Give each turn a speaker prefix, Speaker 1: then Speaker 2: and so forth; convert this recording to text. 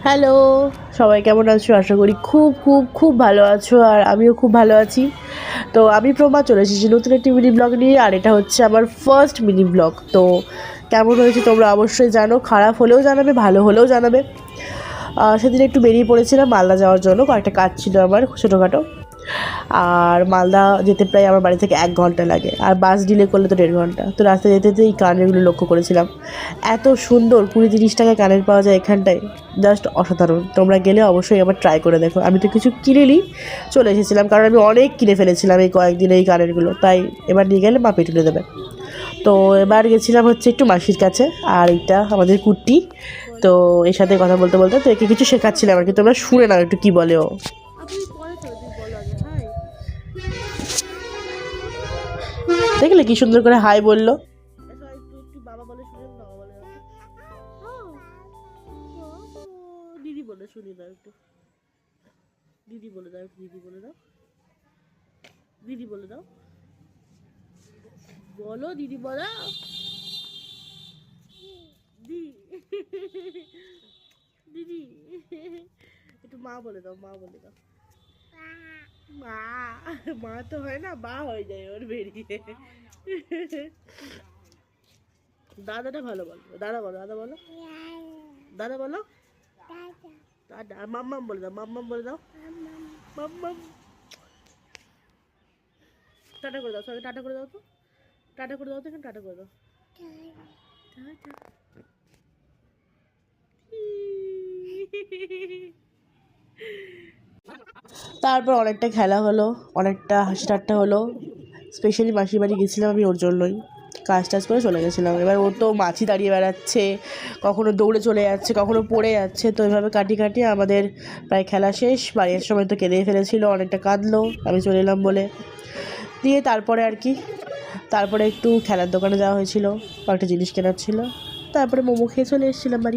Speaker 1: Hello, সবাই কেমন আছো? আশা করি খুব খুব খুব ভালো আছো, আর আমিও খুব ভালো আছি। তো আমি প্রমা চলে এসেছি নতুন একটি মিনি ব্লগ নিয়ে, আর এটা হচ্ছে আমার ফার্স্ট মিনি ব্লগ। তো কেমন হয়েছে তোমরা অবশ্যই জানো, খারাপ হলেও জানাবে, ভালো হলেও জানাবে। সেদিন একটু বেরিয়ে পড়েছিলাম মালদা যাওয়ার জন্য, কয়েকটা কাজ ছিল আমার ছোটোখাটো। আর মালদা যেতে প্রায় আমার বাড়ি থেকে 1 ঘন্টা লাগে, আর বাস ডিলে করলে তো 1.5 ঘন্টা। তো রাস্তায় যেতে যেতে এই কানেরগুলো লক্ষ্য করেছিলাম, এত সুন্দর 20-30 টাকায় কানের পাওয়া যায় এখানটায়, জাস্ট অসাধারণ। তোমরা গেলে অবশ্যই আবার ট্রাই করে দেখো। আমি তো কিছু কিনিনি, চলে এসেছিলাম, কারণ আমি অনেক কিনে ফেলেছিলাম এই কয়েকদিনে এই কানেরগুলো, তাই এবার নিয়ে গেলে মা পেটুলে দেবে। তো এবার গেছিলাম হচ্ছে একটু মাসির কাছে, আর এইটা আমাদের কুট্টি। তো এর সাথে কথা বলতে বলতে তো একে কিছু শেখাচ্ছিলাম আর কি, তোমরা শুনে নাও একটু কী বলে ও। দেখলে কি সুন্দর করে হাই বললো। বাবা বলে শুনে, বাবা বলে দিদি বলে শুনি দাও একটু, দিদি বলে দাও, দিদি বলে দাও, দিদি বলে দাও, বলো দিদি বলো, দিদি একটু মা বলে দাও, মা বলে দাও, মা। মা তো হয় না, বা হয়ে যায় ওর বেরিয়ে। দাদাটা ভালো বলো, দাদা বলো, দাদা বলো, দাদা বলো, দাদা। মাম্মাম বলে দাও, মাম্মাম বলে দাও, মাম্মাম। টাটা করে দাও, সবাই টাটা করে দাও তো, টাটা করে দাও তো, এখানে টাটা করে দাও। তারপর অনেকটা খেলা হলো, অনেকটা হাসি ঠাট্টা হলো। স্পেশালি মাসির বাড়ি গেছিলাম আমি ওর জন্যই, কাজ টাজ করে চলে গেছিলাম। এবার ও তো মাছি দাঁড়িয়ে বেড়াচ্ছে, কখনো দৌড়ে চলে যাচ্ছে, কখনো পড়ে যাচ্ছে। তো এভাবে কাটিয়ে কাটিয়ে আমাদের প্রায় খেলা শেষ। বাড়ির সময় তো কেঁদেই ফেলেছিল, অনেকটা কাঁদলো আমি চলে এলাম বলে। দিয়ে তারপরে আর কি, তারপরে একটু খেলার দোকানে যাওয়া হয়েছিল, কয়েকটা জিনিস কেনার ছিল, তারপরে মোমো খেয়ে চলে এসেছিলাম বাড়ি।